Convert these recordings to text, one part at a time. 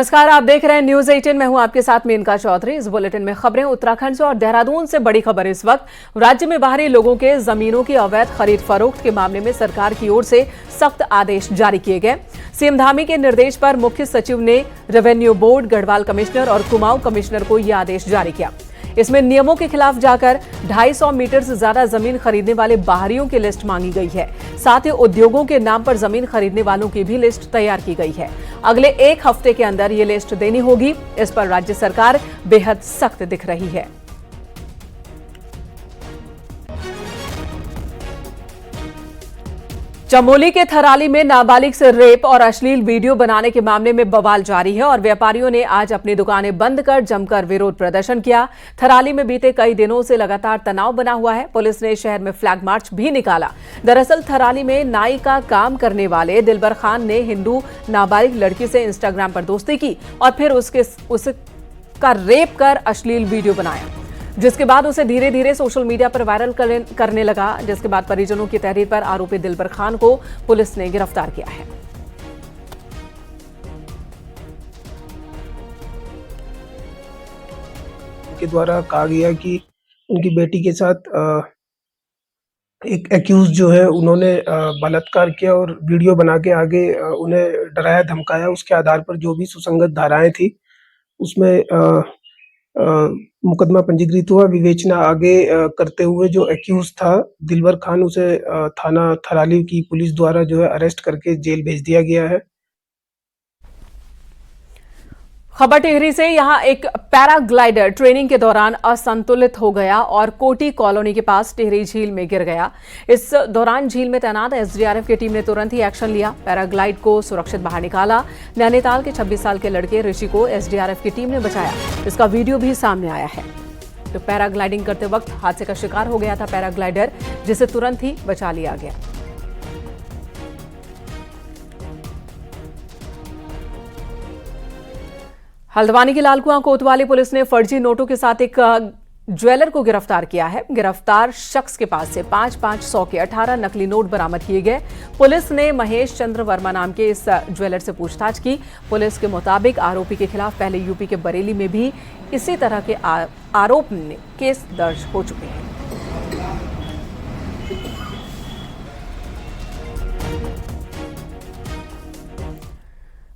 नमस्कार, आप देख रहे हैं न्यूज 18। मैं हूं आपके साथ मेनका चौधरी। इस बुलेटिन में खबरें उत्तराखंड से और देहरादून से। बड़ी खबर इस वक्त राज्य में बाहरी लोगों के जमीनों की अवैध खरीद फरोख्त के मामले में सरकार की ओर से सख्त आदेश जारी किए गए। सीएम धामी के निर्देश पर मुख्य सचिव ने रेवेन्यू बोर्ड, गढ़वाल कमिश्नर और कुमाऊं कमिश्नर को यह आदेश जारी किया। इसमें नियमों के खिलाफ जाकर 250 मीटर से ज्यादा जमीन खरीदने वाले बाहरियों की लिस्ट मांगी गई है। साथ ही उद्योगों के नाम पर जमीन खरीदने वालों की भी लिस्ट तैयार की गई है। अगले एक हफ्ते के अंदर ये लिस्ट देनी होगी। इस पर राज्य सरकार बेहद सख्त दिख रही है। चमोली के थराली में नाबालिग से रेप और अश्लील वीडियो बनाने के मामले में बवाल जारी है और व्यापारियों ने आज अपनी दुकानें बंद कर जमकर विरोध प्रदर्शन किया। थराली में बीते कई दिनों से लगातार तनाव बना हुआ है। पुलिस ने शहर में फ्लैग मार्च भी निकाला। दरअसल थराली में नाई का काम करने वाले दिलबर खान ने हिंदू नाबालिग लड़की से इंस्टाग्राम पर दोस्ती की और फिर उसका रेप कर अश्लील वीडियो बनाया, जिसके बाद उसे धीरे धीरे सोशल मीडिया पर वायरल करने लगा। जिसके बाद परिजनों की तहरीर पर आरोपी दिलबर खान को पुलिस ने गिरफ्तार किया है। के द्वारा कहा गया कि उनकी बेटी के साथ एक एक्यूज जो है उन्होंने बलात्कार किया और वीडियो बना के आगे उन्हें डराया धमकाया। उसके आधार पर जो भी सुसंगत धाराएं थी उसमें मुकदमा पंजीकृत हुआ। विवेचना आगे करते हुए जो एक्यूज था दिलबर खान, उसे थाना थराली की पुलिस द्वारा जो है अरेस्ट करके जेल भेज दिया गया है। खबर टिहरी से। यहां एक पैराग्लाइडर ट्रेनिंग के दौरान असंतुलित हो गया और कोटी कॉलोनी के पास टिहरी झील में गिर गया। इस दौरान झील में तैनात एसडीआरएफ की टीम ने तुरंत ही एक्शन लिया। पैराग्लाइड को सुरक्षित बाहर निकाला। नैनीताल के 26 साल के लड़के ऋषि को एसडीआरएफ की टीम ने बचाया। इसका वीडियो भी सामने आया है। तो पैराग्लाइडिंग करते वक्त हादसे का शिकार हो गया था पैराग्लाइडर, जिसे तुरंत ही बचा लिया गया। हल्द्वानी की लालकुआं कोतवाली पुलिस ने फर्जी नोटों के साथ एक ज्वेलर को गिरफ्तार किया है। गिरफ्तार शख्स के पास से 5-5 के 18 नकली नोट बरामद किए गए। पुलिस ने महेश चंद्र वर्मा नाम के इस ज्वेलर से पूछताछ की। पुलिस के मुताबिक आरोपी के खिलाफ पहले यूपी के बरेली में भी इसी तरह के आरोप में केस दर्ज हो चुके हैं।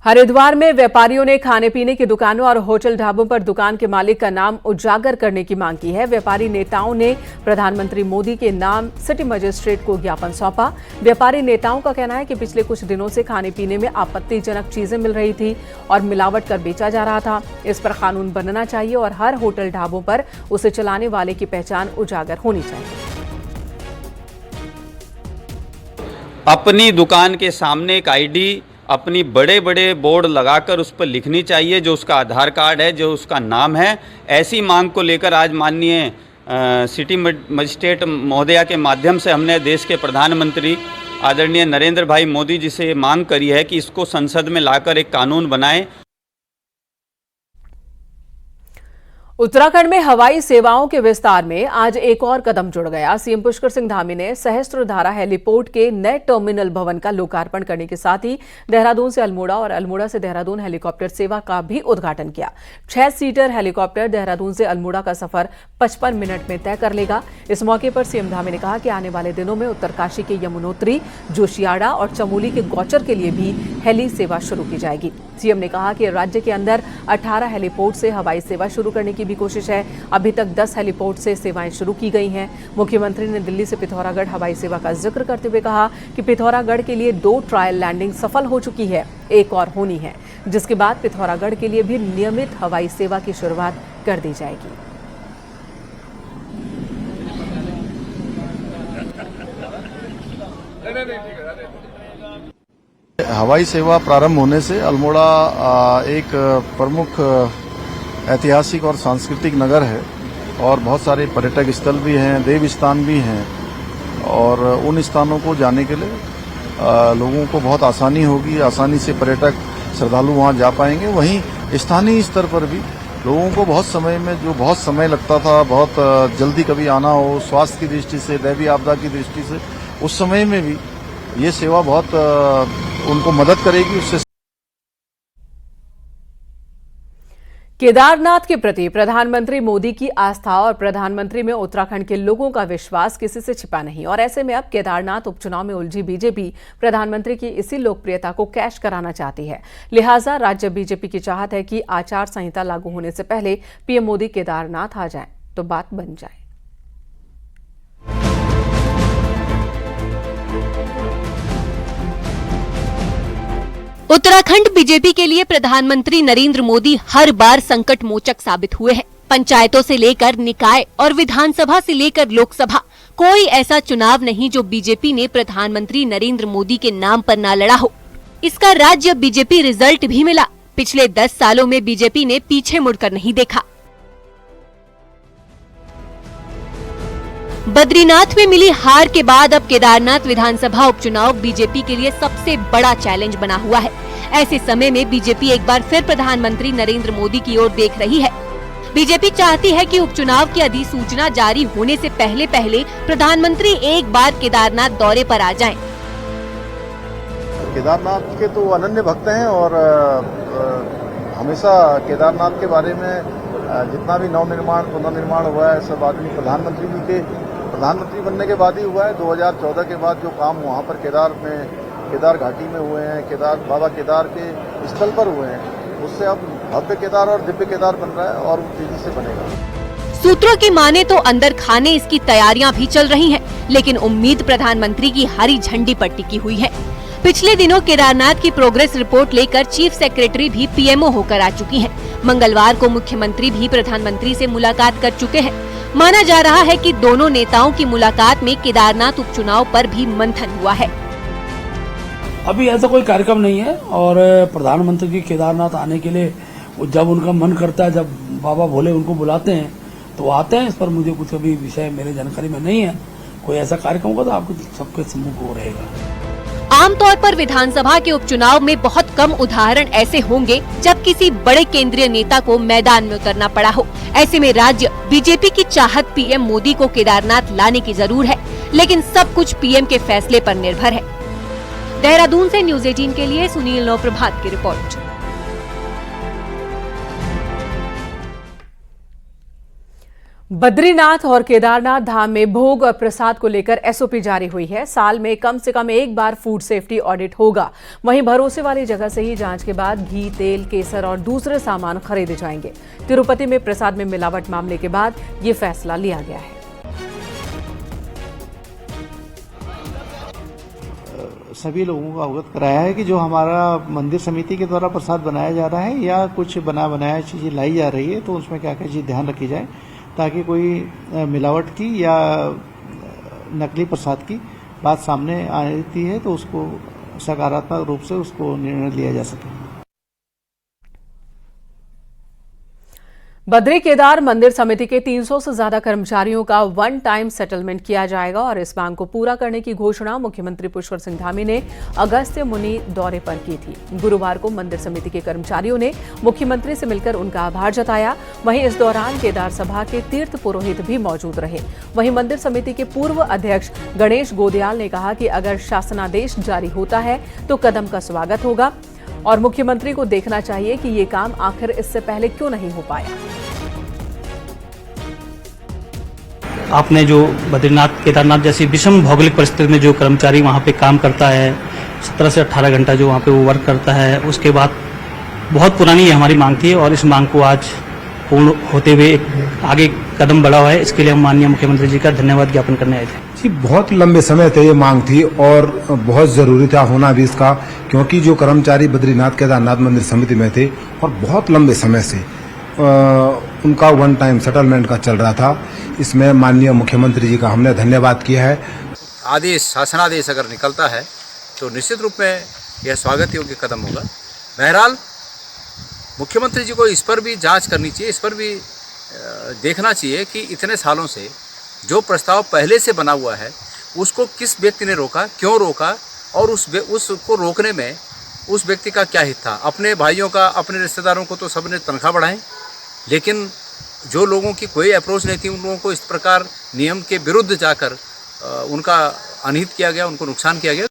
हरिद्वार में व्यापारियों ने खाने पीने की दुकानों और होटल ढाबों पर दुकान के मालिक का नाम उजागर करने की मांग की है। व्यापारी नेताओं ने प्रधानमंत्री मोदी के नाम सिटी मजिस्ट्रेट को ज्ञापन सौंपा। व्यापारी नेताओं का कहना है कि पिछले कुछ दिनों से खाने पीने में आपत्तिजनक चीजें मिल रही थी और मिलावट कर बेचा जा रहा था। इस पर कानून बनना चाहिए और हर होटल ढाबों पर उसे चलाने वाले की पहचान उजागर होनी चाहिए। अपनी दुकान के सामने एक आईडी अपनी बड़े बड़े बोर्ड लगाकर उस पर लिखनी चाहिए, जो उसका आधार कार्ड है, जो उसका नाम है। ऐसी मांग को लेकर आज माननीय सिटी मजिस्ट्रेट महोदया के माध्यम से हमने देश के प्रधानमंत्री आदरणीय नरेंद्र भाई मोदी जी से मांग करी है कि इसको संसद में लाकर एक कानून बनाएं। उत्तराखंड में हवाई सेवाओं के विस्तार में आज एक और कदम जुड़ गया। सीएम पुष्कर सिंह धामी ने सहस्त्रधारा हेलीपोर्ट के नए टर्मिनल भवन का लोकार्पण करने के साथ ही देहरादून से अल्मोड़ा और अल्मोड़ा से देहरादून हेलीकॉप्टर सेवा का भी उद्घाटन किया। 6 सीटर हेलीकॉप्टर देहरादून से अल्मोड़ा का सफर 55 मिनट में तय कर लेगा। इस मौके पर सीएम धामी ने कहा कि आने वाले दिनों में उत्तरकाशी के यमुनोत्री, जोशियाड़ा और चमोली के गौचर के लिए भी हेली सेवा शुरू की जाएगी। सीएम ने कहा कि राज्य के अंदर 18 हेलीपोर्ट से हवाई सेवा शुरू करने की भी कोशिश है। अभी तक 10 हेलीपोर्ट से सेवाएं शुरू की गई हैं। मुख्यमंत्री ने दिल्ली से पिथौरागढ़ हवाई सेवा का जिक्र करते हुए कहा कि पिथौरागढ़ के लिए 2 ट्रायल लैंडिंग सफल हो चुकी है, एक और होनी है, जिसके बाद पिथौरागढ़ के लिए भी नियमित हवाई सेवा की शुरुआत कर दी जाएगी। हवाई सेवा प्रारंभ होने से अल्मोड़ा एक प्रमुख ऐतिहासिक और सांस्कृतिक नगर है और बहुत सारे पर्यटक स्थल भी हैं, देव स्थान भी हैं और उन स्थानों को जाने के लिए लोगों को बहुत आसानी होगी। आसानी से पर्यटक श्रद्धालु वहां जा पाएंगे। वहीं स्थानीय स्तर पर भी लोगों को बहुत समय लगता था, बहुत जल्दी कभी आना हो, स्वास्थ्य की दृष्टि से, दैवीय आपदा की दृष्टि से, उस समय में भी ये सेवा बहुत उनको मदद करेगी। उससे केदारनाथ के प्रति प्रधानमंत्री मोदी की आस्था और प्रधानमंत्री में उत्तराखंड के लोगों का विश्वास किसी से छिपा नहीं और ऐसे में अब केदारनाथ उपचुनाव में उलझी बीजेपी प्रधानमंत्री की इसी लोकप्रियता को कैश कराना चाहती है। लिहाजा राज्य बीजेपी की चाहत है कि आचार संहिता लागू होने से पहले पीएम मोदी केदारनाथ आ जाएं तो बात बन जाए। उत्तराखंड बीजेपी के लिए प्रधानमंत्री नरेंद्र मोदी हर बार संकट मोचक साबित हुए हैं। पंचायतों से लेकर निकाय और विधानसभा से लेकर लोकसभा, कोई ऐसा चुनाव नहीं जो बीजेपी ने प्रधानमंत्री नरेंद्र मोदी के नाम पर ना लड़ा हो। इसका राज्य बीजेपी रिजल्ट भी मिला। पिछले 10 सालों में बीजेपी ने पीछे मुड़कर नहीं देखा। बद्रीनाथ में मिली हार के बाद अब केदारनाथ विधानसभा उपचुनाव बीजेपी के लिए सबसे बड़ा चैलेंज बना हुआ है। ऐसे समय में बीजेपी एक बार फिर प्रधानमंत्री नरेंद्र मोदी की ओर देख रही है। बीजेपी चाहती है कि उपचुनाव की अधिसूचना जारी होने से पहले प्रधानमंत्री एक बार केदारनाथ दौरे पर आ जाएं। केदारनाथ के तो अनन्य भक्त हैं और हमेशा केदारनाथ के बारे में जितना भी नवनिर्माण पुनर्निर्माण हुआ है सब आदमी प्रधानमंत्री जी के प्रधानमंत्री बनने के बाद ही हुआ है। 2014 के बाद जो काम वहाँ पर केदार घाटी में हुए हैं, बाबा केदार के स्थल पर हुए हैं, उससे अब भव्य केदार और दिव्य केदार बन रहा है और तेजी से बनेगा। सूत्रों की माने तो अंदर खाने इसकी तैयारियां भी चल रही हैं, लेकिन उम्मीद प्रधानमंत्री की हरी झंडी पर टिकी हुई है। पिछले दिनों केदारनाथ की प्रोग्रेस रिपोर्ट लेकर चीफ सेक्रेटरी भी पीएमओ होकर आ चुकी हैं। मंगलवार को मुख्यमंत्री भी प्रधानमंत्री से मुलाकात कर चुके हैं। माना जा रहा है कि दोनों नेताओं की मुलाकात में केदारनाथ उपचुनाव पर भी मंथन हुआ है। अभी ऐसा कोई कार्यक्रम नहीं है और प्रधानमंत्री जी केदारनाथ आने के लिए जब उनका मन करता है, जब बाबा भोले उनको बुलाते हैं तो आते हैं। इस पर मुझे कुछ अभी विषय मेरे जानकारी में नहीं है। कोई ऐसा कार्यक्रम होगा तो आपको सबके सम्मुख हो रहेगा। आमतौर पर विधानसभा के उपचुनाव में बहुत कम उदाहरण ऐसे होंगे जब किसी बड़े केंद्रीय नेता को मैदान में उतरना पड़ा हो। ऐसे में राज्य बीजेपी की चाहत पीएम मोदी को केदारनाथ लाने की जरूर है, लेकिन सब कुछ पीएम के फैसले पर निर्भर है। देहरादून से न्यूज 18 के लिए सुनील नौप्रभात की रिपोर्ट। बद्रीनाथ और केदारनाथ धाम में भोग और प्रसाद को लेकर एसओपी जारी हुई है। साल में कम से कम एक बार फूड सेफ्टी ऑडिट होगा। वहीं भरोसे वाली जगह से ही जांच के बाद घी, तेल, केसर और दूसरे सामान खरीदे जाएंगे। तिरुपति में प्रसाद में मिलावट मामले के बाद ये फैसला लिया गया है। सभी लोगों को अवगत कराया है कि जो हमारा मंदिर समिति के द्वारा प्रसाद बनाया जा रहा है या कुछ बनाया चीजें लाई जा रही है तो उसमें क्या क्या चीज ध्यान रखी जाए ताकि कोई मिलावट की या नकली प्रसाद की बात सामने आती है तो उसको सकारात्मक रूप से उसको निर्णय लिया जा सके। बद्री केदार मंदिर समिति के 300 से ज्यादा कर्मचारियों का वन टाइम सेटलमेंट किया जाएगा और इस मांग को पूरा करने की घोषणा मुख्यमंत्री पुष्कर सिंह धामी ने अगस्त्य मुनि दौरे पर की थी। गुरुवार को मंदिर समिति के कर्मचारियों ने मुख्यमंत्री से मिलकर उनका आभार जताया। वहीं इस दौरान केदार सभा के तीर्थ पुरोहित भी मौजूद रहे। वहीं मंदिर समिति के पूर्व अध्यक्ष गणेश गोदयाल ने कहा कि अगर शासनादेश जारी होता है तो कदम का स्वागत होगा और मुख्यमंत्री को देखना चाहिए कि ये काम आखिर इससे पहले क्यों नहीं हो पाया। आपने जो बद्रीनाथ केदारनाथ जैसी विषम भौगोलिक परिस्थिति में जो कर्मचारी वहाँ पे काम करता है 17 से 18 घंटा जो वहाँ पे वो वर्क करता है, उसके बाद बहुत पुरानी ये हमारी मांग थी और इस मांग को आज पूर्ण होते हुए एक आगे कदम बढ़ा हुआ है। इसके लिए हम माननीय मुख्यमंत्री जी का धन्यवाद ज्ञापन करने आए थे। जी बहुत लंबे समय से ये मांग थी और बहुत जरूरी था होना भी इसका, क्योंकि जो कर्मचारी बद्रीनाथ केदारनाथ मंदिर समिति में थे और बहुत लंबे समय से उनका वन टाइम सेटलमेंट का चल रहा था। इसमें माननीय मुख्यमंत्री जी का हमने धन्यवाद किया है। आदेश शासनादेश अगर निकलता है तो निश्चित रूप में यह स्वागत योग्य कदम होगा। बहरहाल मुख्यमंत्री जी को इस पर भी जांच करनी चाहिए, इस पर भी देखना चाहिए कि इतने सालों से जो प्रस्ताव पहले से बना हुआ है उसको किस व्यक्ति ने रोका, क्यों रोका और उसको रोकने में उस व्यक्ति का क्या हित था। अपने भाइयों का, अपने रिश्तेदारों को तो सबने तनख्वाह बढ़ाई, लेकिन जो लोगों की कोई अप्रोच नहीं थी उन लोगों को इस प्रकार नियम के विरुद्ध जाकर उनका अनहित किया गया, उनको नुकसान किया गया।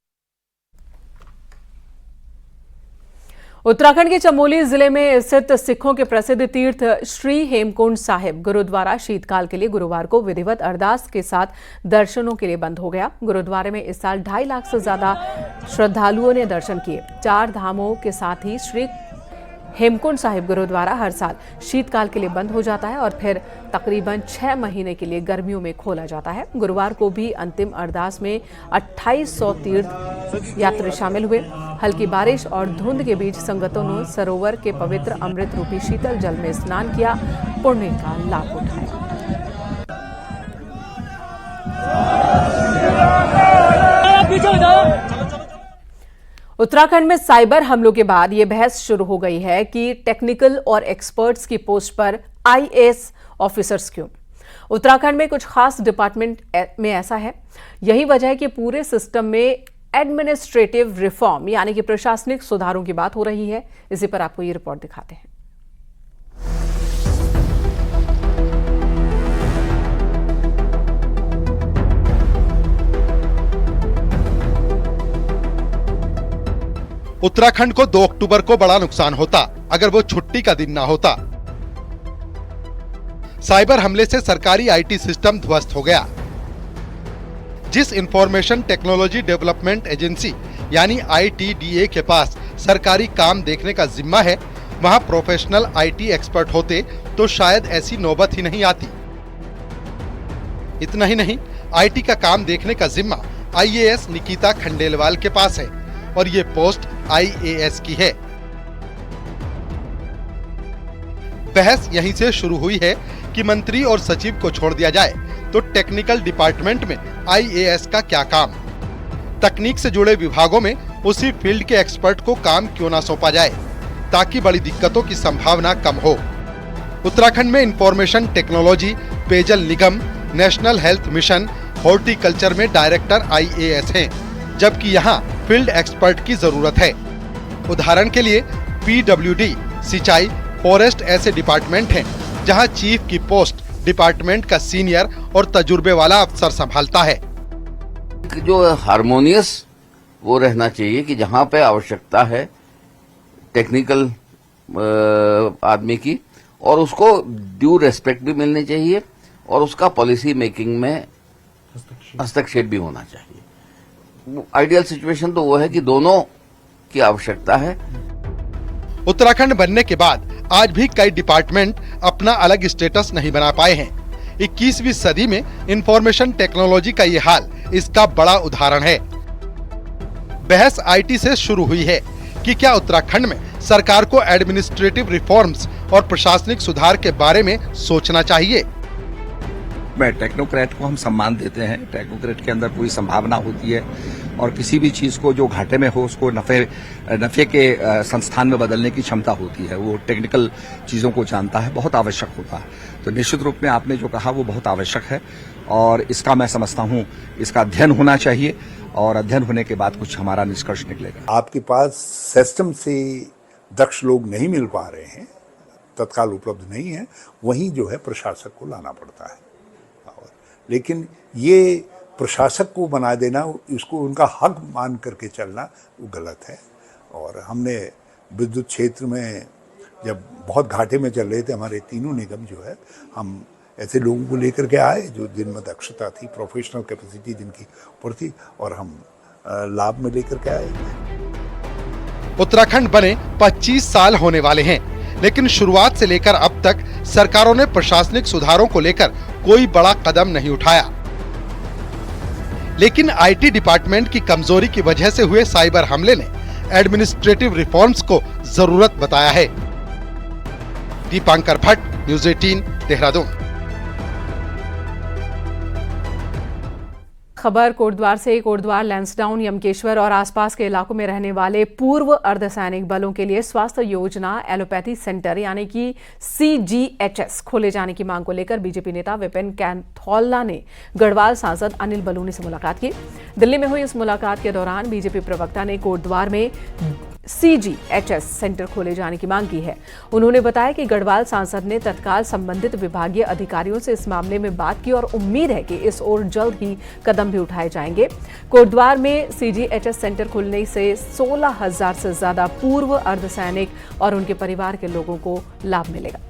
उत्तराखंड के चमोली जिले में स्थित सिखों के प्रसिद्ध तीर्थ श्री हेमकुंड साहिब गुरुद्वारा शीतकाल के लिए गुरुवार को विधिवत अरदास के साथ दर्शनों के लिए बंद हो गया। गुरुद्वारे में इस साल 2.5 लाख से ज्यादा श्रद्धालुओं ने दर्शन किए। 4 धामों के साथ ही श्री हेमकुंड साहिब गुरुद्वारा हर साल शीतकाल के लिए बंद हो जाता है और फिर तकरीबन 6 महीने के लिए गर्मियों में खोला जाता है। गुरुवार को भी अंतिम अरदास में 2800 तीर्थ यात्री शामिल हुए। हल्की बारिश और धुंध के बीच संगतों ने सरोवर के पवित्र अमृत रूपी शीतल जल में स्नान किया, पुण्य का लाभ उठाया। उत्तराखंड में साइबर हमलों के बाद ये बहस शुरू हो गई है कि टेक्निकल और एक्सपर्ट्स की पोस्ट पर आईएएस ऑफिसर्स क्यों। उत्तराखंड में कुछ खास डिपार्टमेंट में ऐसा है। यही वजह है कि पूरे सिस्टम में एडमिनिस्ट्रेटिव रिफॉर्म यानी कि प्रशासनिक सुधारों की बात हो रही है। इसी पर आपको ये रिपोर्ट दिखाते हैं। उत्तराखंड को 2 अक्टूबर को बड़ा नुकसान होता अगर वो छुट्टी का दिन ना होता। साइबर हमले से सरकारी आईटी सिस्टम ध्वस्त हो गया। जिस इंफॉर्मेशन टेक्नोलॉजी डेवलपमेंट एजेंसी यानी आईटीडीए के पास सरकारी काम देखने का जिम्मा है, वहां प्रोफेशनल आईटी एक्सपर्ट होते तो शायद ऐसी नौबत ही नहीं आती। इतना ही नहीं, आईटी का काम देखने का जिम्मा आईएएस निकिता खंडेलवाल के पास है और ये पोस्ट आईएएस की है। बहस यहीं से शुरू हुई है कि मंत्री और सचिव को छोड़ दिया जाए तो टेक्निकल डिपार्टमेंट में आईएएस का क्या काम। तकनीक से जुड़े विभागों में उसी फील्ड के एक्सपर्ट को काम क्यों ना सौंपा जाए ताकि बड़ी दिक्कतों की संभावना कम हो। उत्तराखंड में इंफॉर्मेशन टेक्नोलॉजी, पेयजल निगम, नेशनल हेल्थ मिशन, हॉर्टिकल्चर में डायरेक्टर आईएएस हैं, जबकि यहाँ फील्ड एक्सपर्ट की जरूरत है। उदाहरण के लिए पीडब्ल्यूडी, सिंचाई, फॉरेस्ट ऐसे डिपार्टमेंट हैं जहाँ चीफ की पोस्ट डिपार्टमेंट का सीनियर और तजुर्बे वाला अफसर संभालता है। जो हार्मोनियस वो रहना चाहिए कि जहाँ पे आवश्यकता है टेक्निकल आदमी की, और उसको ड्यू रेस्पेक्ट भी मिलनी चाहिए और उसका पॉलिसी मेकिंग में हस्तक्षेप भी होना चाहिए। आइडियल सिचुएशन तो वो है कि दोनों की आवश्यकता है। उत्तराखंड बनने के बाद आज भी कई डिपार्टमेंट अपना अलग स्टेटस नहीं बना पाए हैं। 21वीं सदी में इंफॉर्मेशन टेक्नोलॉजी का ये हाल इसका बड़ा उदाहरण है। बहस आईटी से शुरू हुई है कि क्या उत्तराखंड में सरकार को एडमिनिस्ट्रेटिव रिफॉर्म्स और प्रशासनिक सुधार के बारे में सोचना चाहिए। टेक्नोक्रेट को हम सम्मान देते हैं। टेक्नोक्रेट के अंदर पूरी संभावना होती है और किसी भी चीज को जो घाटे में हो उसको नफे के संस्थान में बदलने की क्षमता होती है। वो टेक्निकल चीजों को जानता है, बहुत आवश्यक होता है। तो निश्चित रूप में आपने जो कहा वो बहुत आवश्यक है और इसका मैं समझता हूँ इसका अध्ययन होना चाहिए और अध्ययन होने के बाद कुछ हमारा निष्कर्ष निकलेगा। आपके पास सिस्टम से दक्ष लोग नहीं मिल पा रहे हैं, तत्काल उपलब्ध नहीं है, वहीं जो है प्रशासक को लाना पड़ता है। लेकिन ये प्रशासक को बना देना, इसको उनका हक मान करके चलना वो गलत है। और हमने विद्युत क्षेत्र में जब बहुत घाटे में चल रहे थे, हमारे तीनों निगम जो है, हम ऐसे लोगों को लेकर के आए जो जिनमें दक्षता थी, प्रोफेशनल कैपेसिटी जिनकी ऊपर थी, और हम लाभ में लेकर के आए। उत्तराखंड बने 25 साल होने वाले हैं, लेकिन शुरुआत से लेकर अब तक सरकारों ने प्रशासनिक सुधारों को लेकर कोई बड़ा कदम नहीं उठाया। लेकिन आईटी डिपार्टमेंट की कमजोरी की वजह से हुए साइबर हमले ने एडमिनिस्ट्रेटिव रिफॉर्म्स को जरूरत बताया है। दीपांकर भट्ट, न्यूज़ 18, देहरादून। खबर कोटद्वार से। कोटद्वार, लैंसडाउन, यमकेश्वर और आसपास के इलाकों में रहने वाले पूर्व अर्धसैनिक बलों के लिए स्वास्थ्य योजना एलोपैथी सेंटर यानी कि CGHS खोले जाने की मांग को लेकर बीजेपी नेता विपिन कैंथोला ने गढ़वाल सांसद अनिल बलूनी से मुलाकात की। दिल्ली में हुई इस मुलाकात के दौरान बीजेपी प्रवक्ता ने कोटद्वार में CGHS सेंटर खोले जाने की मांग की है। उन्होंने बताया कि गढ़वाल सांसद ने तत्काल संबंधित विभागीय अधिकारियों से इस मामले में बात की और उम्मीद है कि इस ओर जल्द ही कदम भी उठाए जाएंगे। कोटद्वार में CGHS सेंटर खुलने से 16,000 से ज्यादा पूर्व अर्धसैनिक और उनके परिवार के लोगों को लाभ मिलेगा।